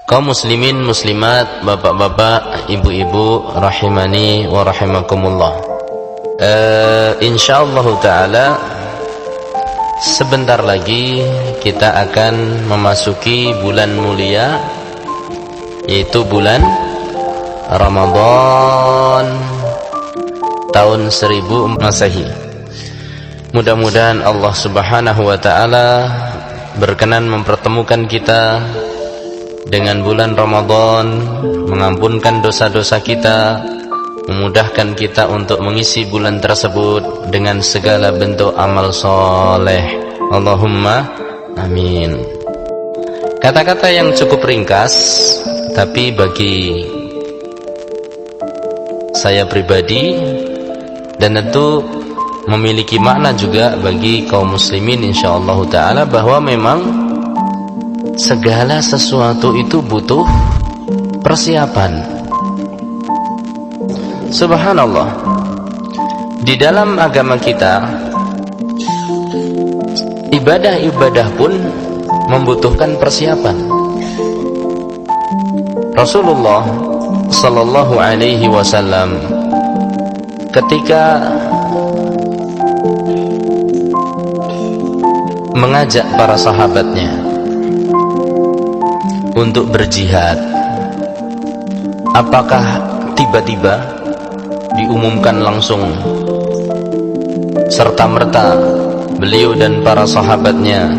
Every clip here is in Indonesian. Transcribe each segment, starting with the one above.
Kaum muslimin muslimat, bapak-bapak, ibu-ibu, rahimani wa rahimakumullah. Insyaallah ta'ala sebentar lagi kita akan memasuki bulan mulia, yaitu bulan Ramadan tahun 1000 Masehi. Mudah-mudahan Allah Subhanahu wa ta'ala berkenan mempertemukan kita dengan bulan Ramadan, mengampunkan dosa-dosa kita, memudahkan kita untuk mengisi bulan tersebut dengan segala bentuk amal soleh. Allahumma amin. Kata-kata yang cukup ringkas, tapi bagi saya pribadi dan tentu memiliki makna juga bagi kaum muslimin insyaallah ta'ala, bahwa memang segala sesuatu itu butuh persiapan. Subhanallah, di dalam agama kita ibadah-ibadah pun membutuhkan persiapan. Rasulullah sallallahu alaihi wasallam ketika mengajak para sahabatnya untuk berjihad, apakah tiba-tiba diumumkan langsung serta-merta beliau dan para sahabatnya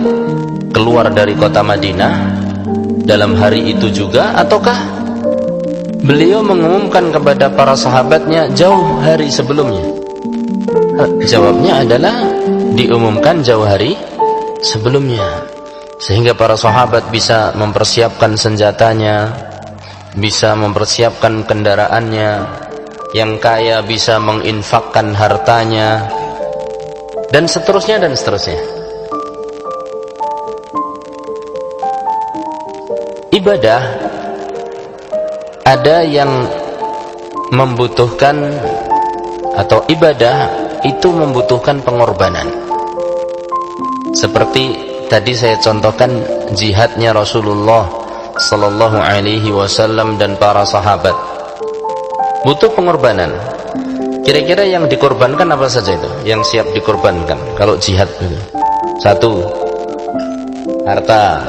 keluar dari kota Madinah dalam hari itu juga, ataukah beliau mengumumkan kepada para sahabatnya jauh hari sebelumnya? Jawabnya adalah diumumkan jauh hari sebelumnya, sehingga para sahabat bisa mempersiapkan senjatanya, bisa mempersiapkan kendaraannya, yang kaya bisa menginfakkan hartanya, dan seterusnya dan seterusnya. Ibadah ada yang membutuhkan, atau ibadah itu membutuhkan pengorbanan. Seperti tadi saya contohkan jihadnya Rasulullah sallallahu alaihi wasallam dan para sahabat, butuh pengorbanan. Kira-kira yang dikorbankan apa saja itu? Yang siap dikorbankan kalau jihad itu? 1, harta.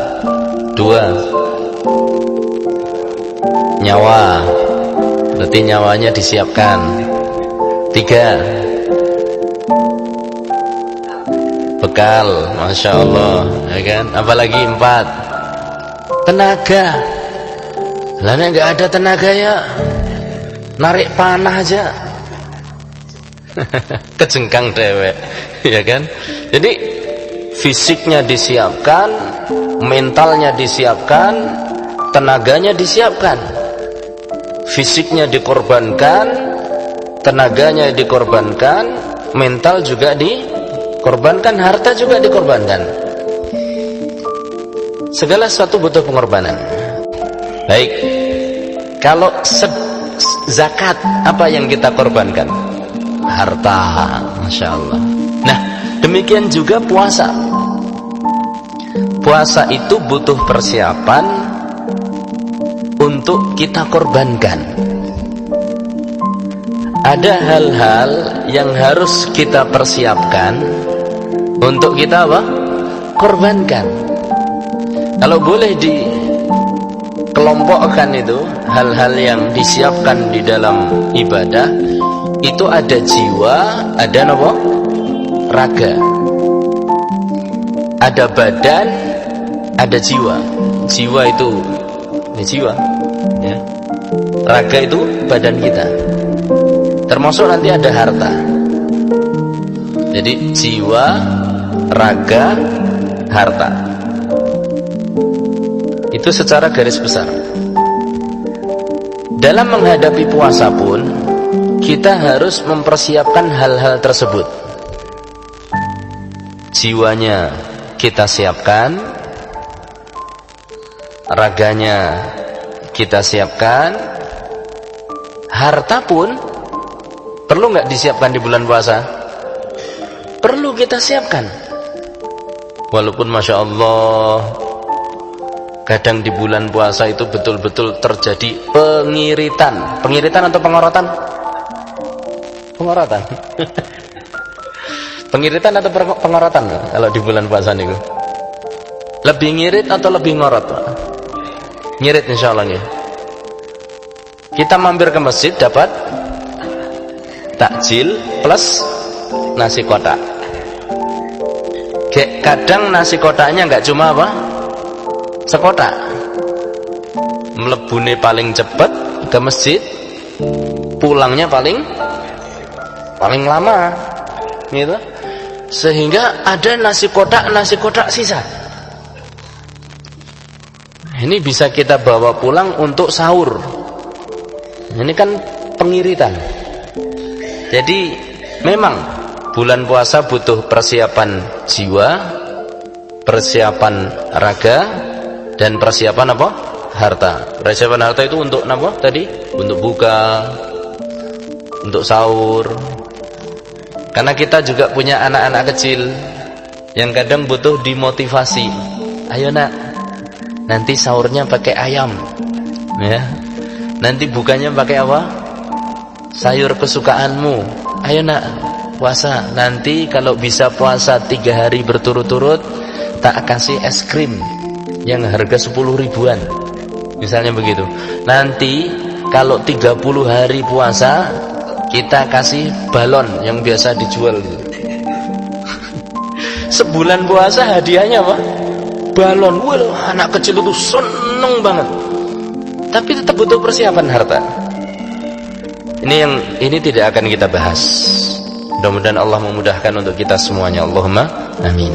2, nyawa. Berarti nyawanya disiapkan. 3, bekal, masya Allah, ya kan? Apalagi 4, tenaga. Lainnya nggak ada tenaga ya, narik panah aja kejengkang dewek, ya kan? Jadi fisiknya disiapkan, mentalnya disiapkan, tenaganya disiapkan. Fisiknya dikorbankan, tenaganya dikorbankan, mental juga dikorbankan, harta juga dikorbankan. Segala sesuatu butuh pengorbanan. Baik, kalau zakat, apa yang kita korbankan? Harta, masya Allah. Nah, demikian juga puasa. Puasa itu butuh persiapan untuk kita korbankan. Ada hal-hal yang harus kita persiapkan untuk kita apa? Korbankan. Kalau boleh dikelompokkan itu hal-hal yang disiapkan di dalam ibadah, itu ada jiwa, ada apa? Raga. Ada badan, ada jiwa. Jiwa itu jiwa, ya. Raga itu badan kita. Termasuk nanti ada harta. Jadi jiwa, raga, harta. Itu secara garis besar. Dalam menghadapi puasa pun kita harus mempersiapkan hal-hal tersebut. Jiwanya kita siapkan, raganya kita siapkan, harta pun perlu nggak disiapkan di bulan puasa? Perlu kita siapkan. Walaupun masya Allah Kadang di bulan puasa itu betul-betul terjadi pengiritan. Pengiritan atau pengorotan? Pengorotan. Pengiritan atau pengorotan kalau di bulan puasa niku? Lebih ngirit atau lebih ngorot, Pak? Ngirit insyaallah nggih. Kita mampir ke masjid dapat takjil plus nasi kotak. Kadang nasi kotaknya nggak cuma apa? Sekotak. Mlebune paling cepat ke masjid, pulangnya paling lama, gitu. Sehingga ada nasi kotak sisa. Ini bisa kita bawa pulang untuk sahur. Ini kan pengiritan. Jadi memang bulan puasa butuh persiapan jiwa, persiapan raga, dan persiapan apa? Harta. Persiapan harta itu untuk apa tadi? Untuk buka, untuk sahur. Karena kita juga punya anak-anak kecil yang kadang butuh dimotivasi. Ayo nak, nanti sahurnya pakai ayam, ya. Nanti bukanya pakai apa? Sayur kesukaanmu. Ayo nak, puasa. Nanti kalau bisa puasa 3 hari berturut-turut, tak kasih es krim yang harga 10 ribuan. Misalnya begitu. Nanti kalau 30 hari puasa, kita kasih balon yang biasa dijual gitu. Sebulan puasa hadiahnya apa? Balon. Wah, anak kecil itu seneng banget. Tapi tetap butuh persiapan harta. Ini tidak akan kita bahas. Mudah-mudahan Allah memudahkan untuk kita semuanya. Allahumma amin.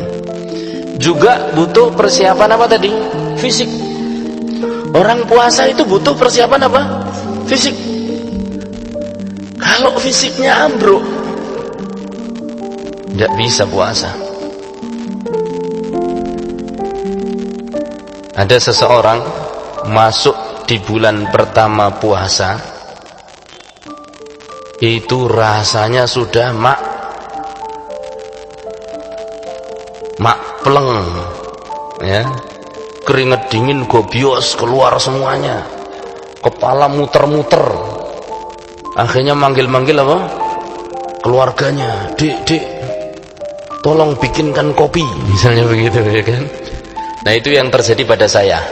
Juga butuh persiapan apa tadi? Fisik. Orang puasa itu butuh persiapan apa? Fisik. Kalau fisiknya ambruk, tidak bisa puasa. Ada seseorang masuk di bulan pertama puasa, itu rasanya sudah mak pleng, ya, keringat dingin gobios keluar semuanya, kepala muter-muter. Akhirnya manggil-manggil apa? Keluarganya, dek, tolong bikinkan kopi, misalnya begitu, ya kan? Nah, itu yang terjadi pada saya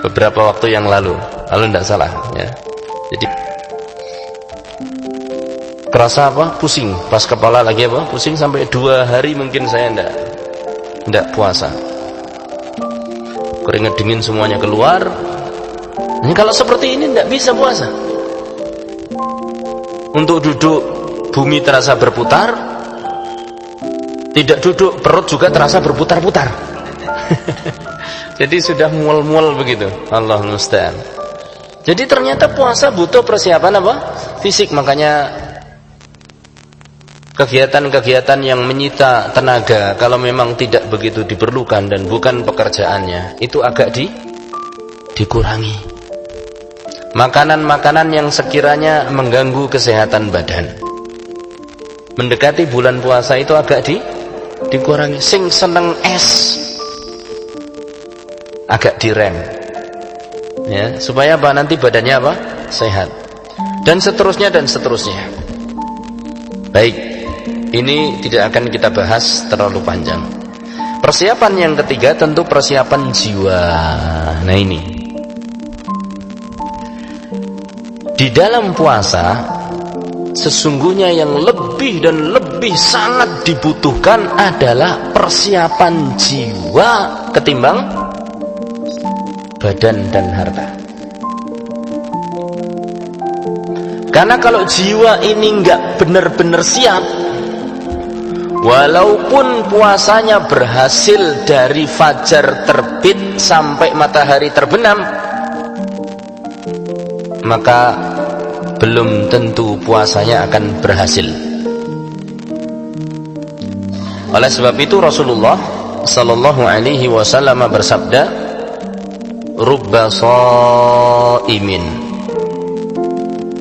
beberapa waktu yang lalu tidak salah, ya. Jadi kerasa apa? Pusing, pas kepala lagi apa? Pusing sampai 2 hari mungkin saya tidak puasa. Keringat dingin semuanya keluar. Ini kalau seperti ini tidak bisa puasa. Untuk duduk bumi terasa berputar, tidak duduk perut juga terasa berputar-putar. Jadi sudah mual-mual begitu. Allah musta'an. Jadi ternyata puasa butuh persiapan apa? Fisik. Makanya kegiatan-kegiatan yang menyita tenaga, kalau memang tidak begitu diperlukan dan bukan pekerjaannya, itu agak dikurangi. Makanan-makanan yang sekiranya mengganggu kesehatan badan, mendekati bulan puasa itu agak dikurangi. Sing seneng es agak direm, ya, supaya apa? Nanti badannya apa? Sehat. Dan seterusnya dan seterusnya. Baik, ini tidak akan kita bahas terlalu panjang. Persiapan yang ketiga tentu persiapan jiwa. Nah, ini di dalam puasa sesungguhnya yang lebih dan lebih sangat dibutuhkan adalah persiapan jiwa ketimbang badan dan harta. Karena kalau jiwa ini enggak benar-benar siap, walaupun puasanya berhasil dari fajar terbit sampai matahari terbenam, maka belum tentu puasanya akan berhasil. Oleh sebab itu Rasulullah sallallahu alaihi wasallam bersabda, rubba shaimin,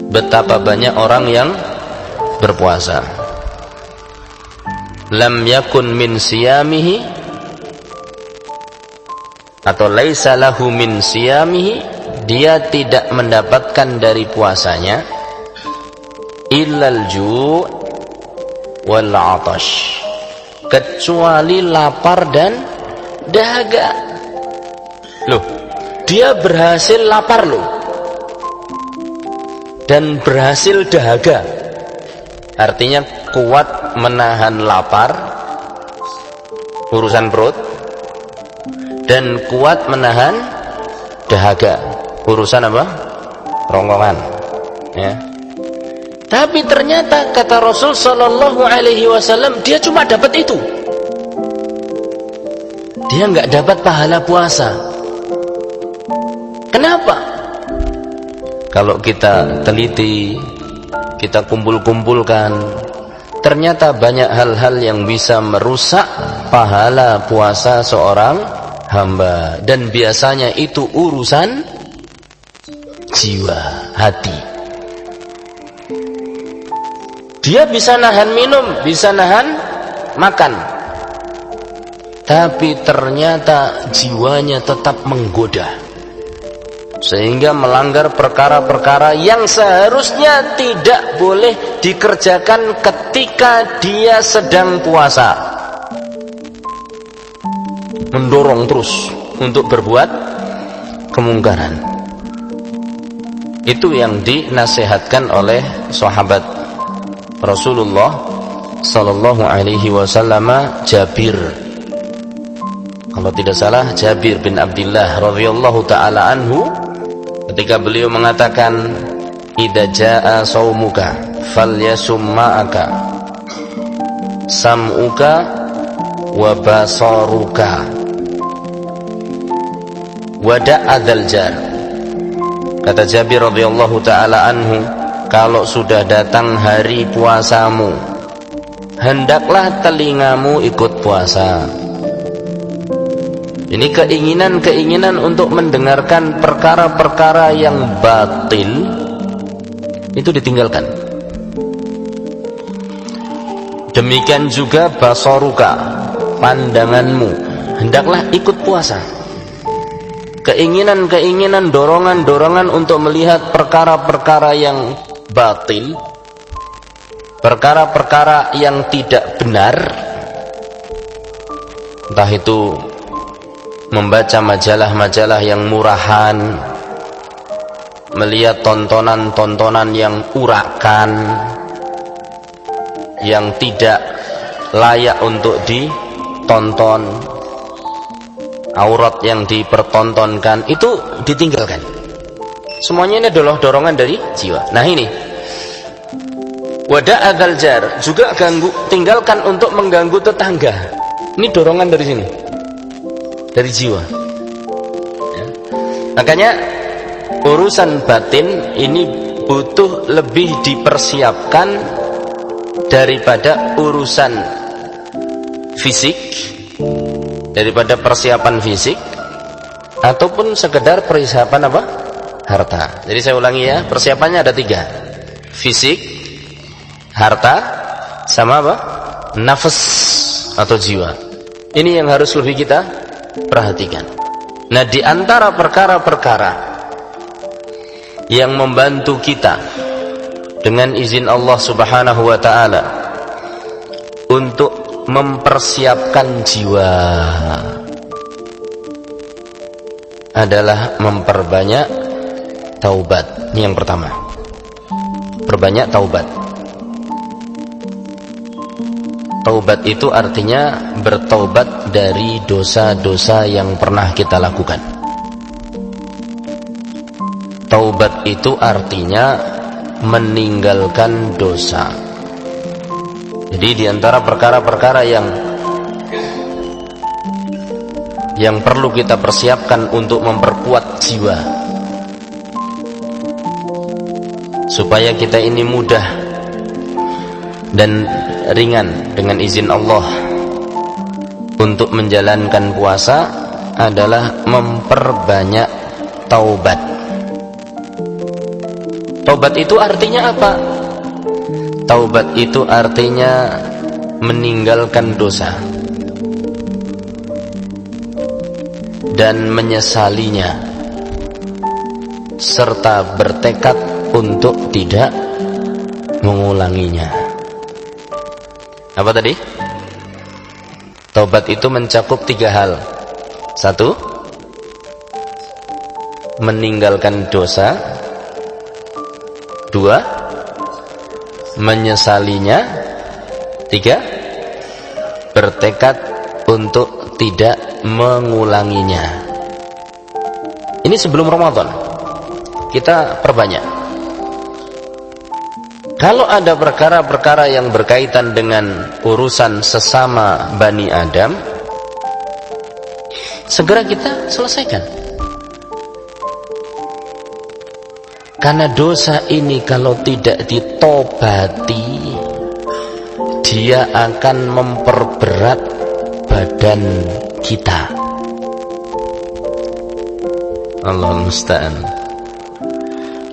betapa banyak orang yang berpuasa, lam yakun min siyamihi atau laisa lahu min siyamihi, dia tidak mendapatkan dari puasanya illal ju' wal 'atash, kecuali lapar dan dahaga. Loh, dia berhasil lapar loh dan berhasil dahaga, artinya kuat menahan lapar, urusan perut, dan kuat menahan dahaga, urusan apa? Ronggongan, ya. Tapi ternyata kata Rasul Shallallahu Alaihi Wasallam, dia cuma dapat itu, dia nggak dapat pahala puasa. Kenapa? Kalau kita teliti, kita kumpul-kumpulkan, ternyata banyak hal-hal yang bisa merusak pahala puasa seorang hamba, dan biasanya itu urusan jiwa, hati. Dia bisa nahan minum, bisa nahan makan, tapi ternyata jiwanya tetap menggoda, sehingga melanggar perkara-perkara yang seharusnya tidak boleh dikerjakan ketika dia sedang puasa. Mendorong terus untuk berbuat kemungkaran. Itu yang dinasihatkan oleh sahabat Rasulullah Sallallahu Alaihi Wasallam, Jabir, kalau tidak salah Jabir bin Abdullah radhiyallahu taala anhu, ketika beliau mengatakan, idza jaa saumuka falyasum ma'aka sam'uka wa basaruka wada'adzal jar. Kata Jabir radhiyallahu taala anhu, kalau sudah datang hari puasamu, hendaklah telingamu ikut puasa. Ini keinginan-keinginan untuk mendengarkan perkara-perkara yang batil itu ditinggalkan. Demikian juga basaruka, pandanganmu, hendaklah ikut puasa. Keinginan-keinginan, dorongan-dorongan untuk melihat perkara-perkara yang batil, perkara-perkara yang tidak benar, entah itu membaca majalah-majalah yang murahan, melihat tontonan-tontonan yang urakan, yang tidak layak untuk ditonton, aurat yang dipertontonkan, itu ditinggalkan. Semuanya ini adalah dorongan dari jiwa. Nah ini wada'adzal jar, juga tinggalkan untuk mengganggu tetangga. Ini dorongan dari sini, dari jiwa, ya. Makanya urusan batin ini butuh lebih dipersiapkan daripada urusan fisik, daripada persiapan fisik ataupun sekedar persiapan apa? Harta. Jadi saya ulangi ya, persiapannya ada 3: fisik, harta, sama apa? Nafas atau jiwa. Ini yang harus lebih kita perhatikan. Nah, di antara perkara-perkara yang membantu kita dengan izin Allah Subhanahu wa ta'ala untuk mempersiapkan jiwa adalah memperbanyak taubat. Ini yang pertama, perbanyak taubat. Taubat itu artinya bertaubat dari dosa-dosa yang pernah kita lakukan. Taubat itu artinya meninggalkan dosa. Jadi di antara perkara-perkara yang perlu kita persiapkan untuk memperkuat jiwa, supaya kita ini mudah dan ringan dengan izin Allah untuk menjalankan puasa, adalah memperbanyak taubat. Taubat itu artinya apa? Taubat itu artinya meninggalkan dosa. dan menyesalinya, serta bertekad untuk tidak mengulanginya. Apa tadi? Taubat itu mencakup 3 hal. 1, meninggalkan dosa. 2, menyesalinya. 3, bertekad untuk tidak mengulanginya. Ini sebelum Ramadan kita perbanyak. Kalau ada perkara-perkara yang berkaitan dengan urusan sesama Bani Adam, segera kita selesaikan. Karena dosa ini kalau tidak ditobati, dia akan memperberat badan kita. Allahul musta'an.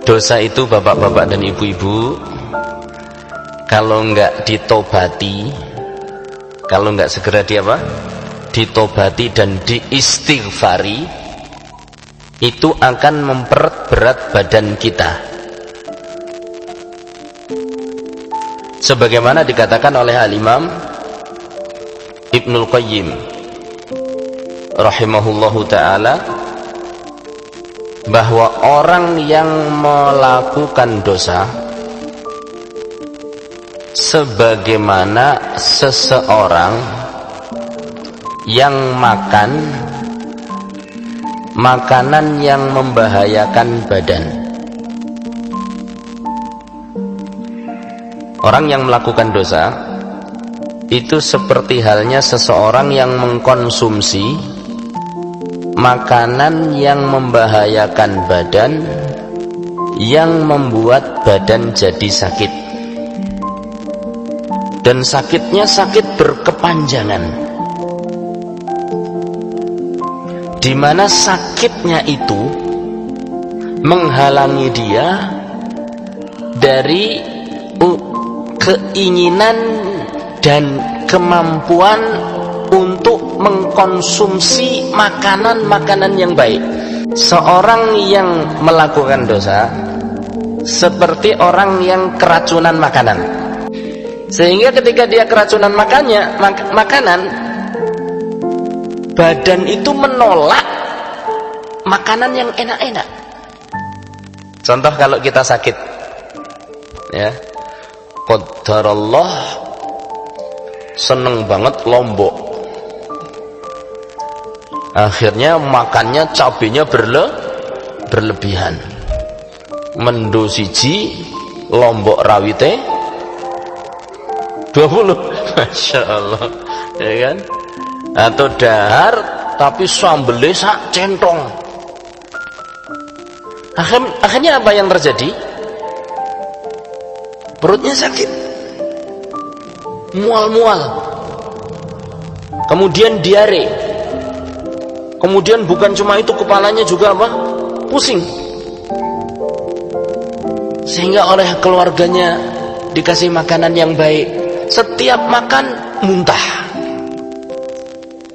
Dosa itu bapak-bapak dan ibu-ibu, kalau enggak ditobati, kalau enggak segera ditobati dan diistighfari, itu akan memperberat badan kita. Sebagaimana dikatakan oleh Al-Imam Ibnul Qayyim rahimahullahu ta'ala, bahwa orang yang melakukan dosa sebagaimana seseorang yang makan makanan yang membahayakan badan. Orang yang melakukan dosa itu seperti halnya seseorang yang mengkonsumsi makanan yang membahayakan badan, yang membuat badan jadi sakit, dan sakitnya sakit berkepanjangan, di mana sakitnya itu menghalangi dia dari keinginan dan kemampuan untuk mengkonsumsi makanan-makanan yang baik. Seorang yang melakukan dosa seperti orang yang keracunan makanan, sehingga ketika dia keracunan makanan, badan itu menolak makanan yang enak-enak. Contoh kalau kita sakit, ya, qadarullah seneng banget lombok, akhirnya makannya cabenya berlebihan, mendo siji lombok rawite 20, Masya Allah, ya kan? Atau dahar tapi sambelnya sak centong. Akhirnya apa yang terjadi? Perutnya sakit, mual-mual, kemudian diare, kemudian bukan cuma itu, kepalanya juga pusing, sehingga oleh keluarganya dikasih makanan yang baik, setiap makan muntah,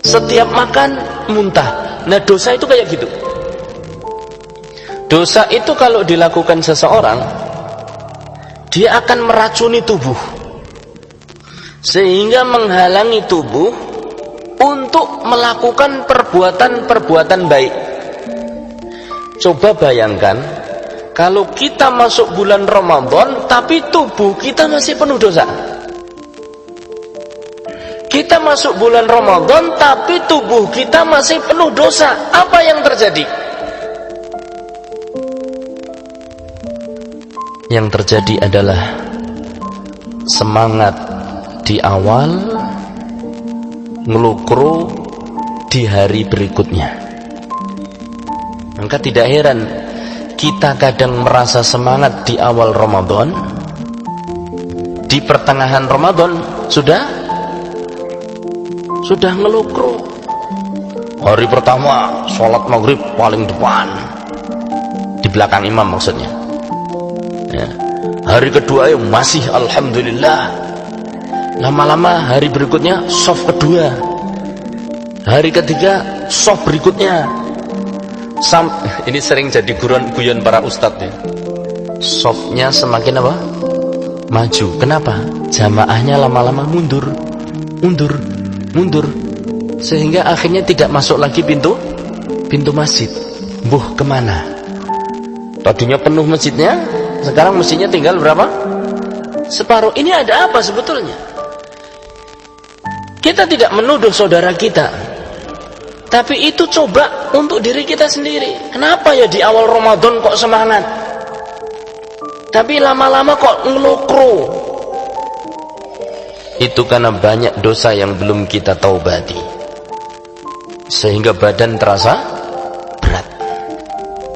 setiap makan muntah. Nah, dosa itu kayak gitu. Dosa itu kalau dilakukan seseorang, dia akan meracuni tubuh, sehingga menghalangi tubuh untuk melakukan perbuatan-perbuatan baik. Coba bayangkan kalau kita masuk bulan Ramadan tapi tubuh kita masih penuh dosa. Kita masuk bulan Ramadan tapi tubuh kita masih penuh dosa. Apa yang terjadi? Yang terjadi adalah semangat di awal ngelukro di hari berikutnya. Maka tidak heran kita kadang merasa semangat di awal Ramadan, di pertengahan Ramadan sudah ngelukro. Hari pertama sholat maghrib paling depan, di belakang imam maksudnya, ya. Hari kedua ya masih alhamdulillah, lama-lama hari berikutnya shaf kedua, hari ketiga soft berikutnya. Ini sering jadi guyon para ustadz ya. Softnya semakin apa? Maju. Kenapa? Jamaahnya lama-lama mundur, sehingga akhirnya tidak masuk lagi pintu masjid. Kemana? Tadinya penuh masjidnya, sekarang masjidnya tinggal berapa? Separuh. Ini ada apa sebetulnya? Kita tidak menuduh saudara kita, tapi itu coba untuk diri kita sendiri. Kenapa ya di awal Ramadan kok semangat, tapi lama-lama kok ngelokro? Itu karena banyak dosa yang belum kita taubati, sehingga badan terasa berat.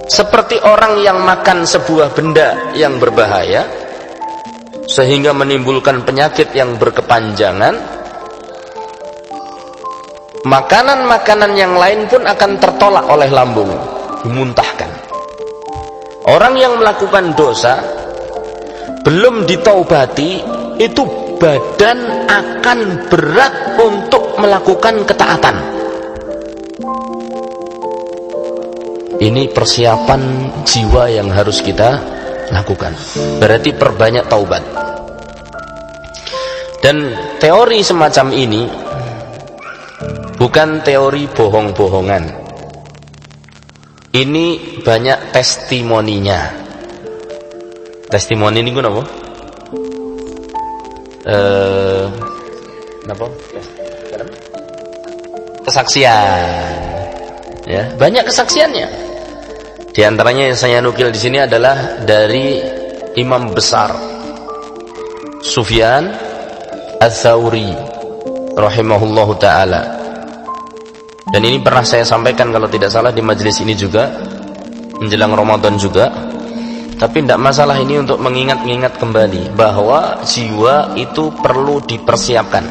Seperti orang yang makan sebuah benda yang berbahaya, sehingga menimbulkan penyakit yang berkepanjangan. Makanan-makanan yang lain pun akan tertolak oleh lambung, dimuntahkan. Orang yang melakukan dosa belum ditaubati, itu badan akan berat untuk melakukan ketaatan. Ini persiapan jiwa yang harus kita lakukan. Berarti perbanyak taubat. Dan teori semacam ini bukan teori bohong-bohongan. Ini banyak testimoninya. Testimoni ini apa? Apa? Kesaksian. Ya, banyak kesaksiannya. Di antaranya yang saya nukil di sini adalah dari Imam besar Sufyan Ats-Tsauri rahimahullahu taala. Dan ini pernah saya sampaikan kalau tidak salah di majelis ini juga, menjelang Ramadan juga. Tapi tidak masalah, ini untuk mengingat-ingat kembali bahwa jiwa itu perlu dipersiapkan.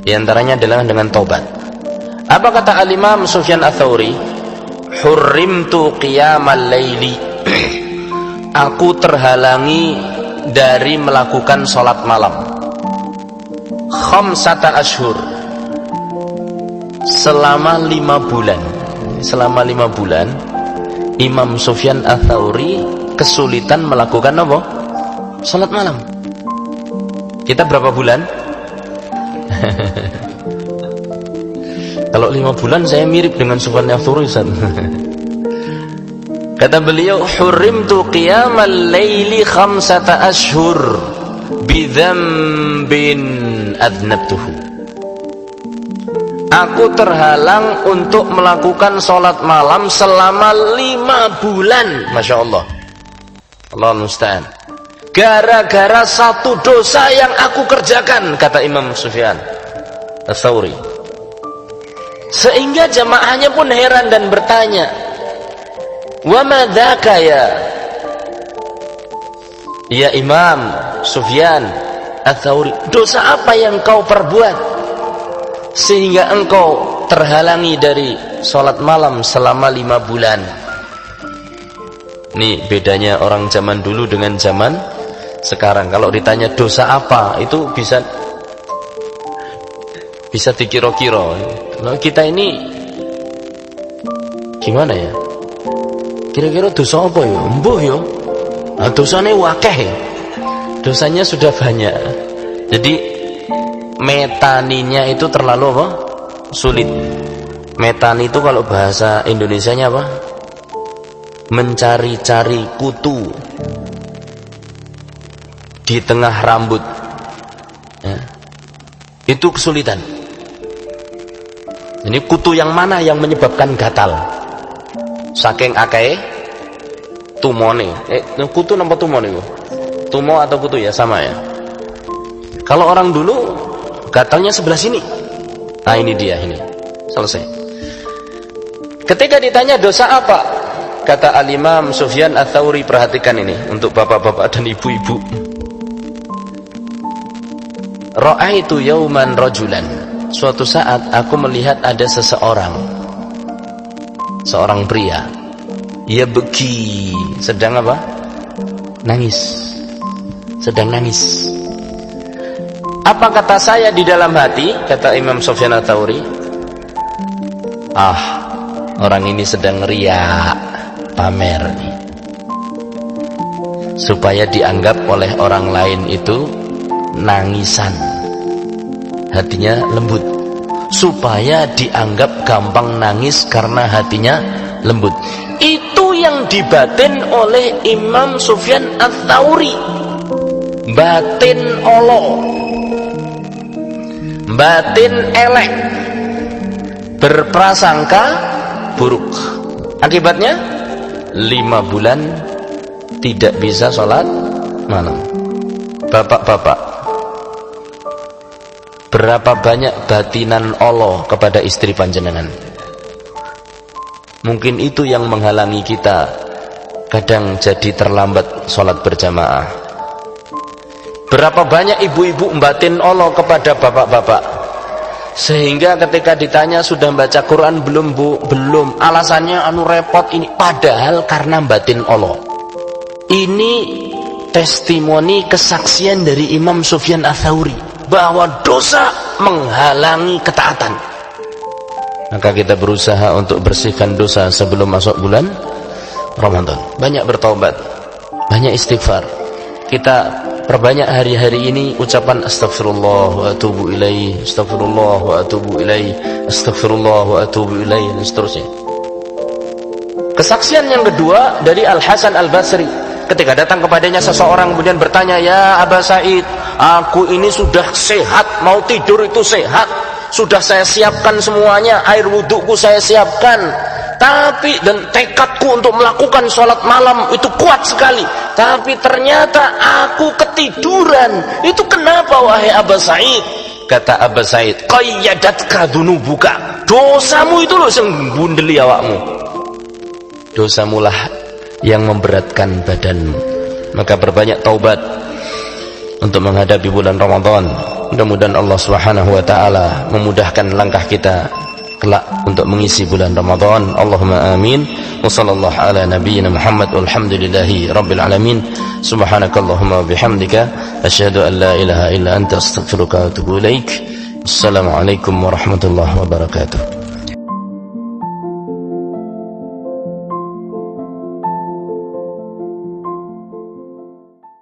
Di antaranya adalah dengan taubat. Apa kata Al-Imam Sufyan Ats-Tsauri? Hurrimtu qiyamal laili. Aku terhalangi dari melakukan salat malam. Khamsata ashhur. Selama 5 bulan. Selama 5 bulan Imam Sufyan Ats-Tsauri kesulitan melakukan apa? Salat malam. Kita berapa bulan? Kalau 5 bulan saya mirip dengan Sufyan Ats-Tsauri. Kata beliau, hurrimtu qiyamal laili khamsata ashhur bidzambin adnabtuhu. Aku terhalang untuk melakukan sholat malam selama 5 bulan. Masya Allah. Allah musta'an. Gara-gara satu dosa yang aku kerjakan, kata Imam Sufyan Ats-Tsauri. Sehingga jamaahnya pun heran dan bertanya, wa madzaka ya Imam Sufyan Ats-Tsauri, dosa apa yang kau perbuat sehingga engkau terhalangi dari sholat malam selama 5 bulan? Ini bedanya orang zaman dulu dengan zaman sekarang. Kalau ditanya dosa apa, itu bisa dikira-kira. Nah, kita ini gimana ya? Kira-kira dosa apa ya? Mbuh ya. Nah, dosanya wakeh. Dosanya sudah banyak. Jadi metaninya itu terlalu apa? Sulit. Metani itu kalau bahasa Indonesianya apa? Mencari-cari kutu di tengah rambut ya. Itu kesulitan. Ini kutu yang mana yang menyebabkan gatal? Saking akeh tumone. Kutu nampak tumone itu? Tumo atau kutu ya sama ya. Kalau orang dulu gatalnya sebelah sini. Nah ini dia, ini selesai. Ketika ditanya dosa apa, kata Al-Imam Sufyan Ats-Tsauri, perhatikan ini untuk bapak-bapak dan ibu-ibu. Ra'aitu yauman rajulan. Suatu saat aku melihat ada seorang pria. Ia beki, sedang apa? Nangis. Sedang nangis. Apa kata saya di dalam hati? Kata Imam Sufyan Ats-Tsauri, orang ini sedang riya, pamer nih, supaya dianggap oleh orang lain itu nangisan, hatinya lembut, supaya dianggap gampang nangis karena hatinya lembut. Itu yang dibatin oleh Imam Sufyan Ats-Tsauri. Batin olo, batin elek, berprasangka buruk. Akibatnya 5 bulan tidak bisa sholat malam. Bapak-bapak, berapa banyak batinan Allah kepada istri panjenengan? Mungkin itu yang menghalangi kita kadang jadi terlambat sholat berjamaah. Berapa banyak ibu-ibu batin Allah kepada bapak-bapak, sehingga ketika ditanya sudah baca Quran belum bu? Belum. Alasannya repot ini, padahal karena batin Allah. Ini testimoni kesaksian dari Imam Sufyan Ats-Tsauri bahwa dosa menghalangi ketaatan. Maka kita berusaha untuk bersihkan dosa sebelum masuk bulan Ramadan. Banyak bertaubat, banyak istighfar. Kita perbanyak hari-hari ini ucapan astagfirullah wa atubu ilaih, astagfirullah wa atubu ilaih, astagfirullah wa atubu ilaih, dan seterusnya. Kesaksian yang kedua dari Al-Hasan Al-Basri, ketika datang kepadanya seseorang kemudian bertanya, "Ya Aba Sa'id, aku ini sudah sehat, mau tidur itu sehat, sudah saya siapkan semuanya, air wudhuku saya siapkan, tapi dan tekadku untuk melakukan sholat malam itu kuat sekali, tapi ternyata aku ketiduran. Itu kenapa wahai Aba Sa'id?" Kata Aba Sa'id, "Qayyadatka dunubuka." Dosamu itu loh yang bundeli awakmu. Dosamulah yang memberatkan badanmu. Maka berbanyak taubat untuk menghadapi bulan Ramadan. Mudah-mudahan Allah Subhanahu wa taala memudahkan langkah kita kelak untuk mengisi bulan Ramadan. Allahumma amin. Wa sallallahu ala nabiyyina Muhammad walhamdulillahi rabbil alamin. Subhanakallahumma bihamdika asyhadu an la ilaha illa anta astaghfiruka wa atubu ilaik. Assalamualaikum warahmatullahi wabarakatuh.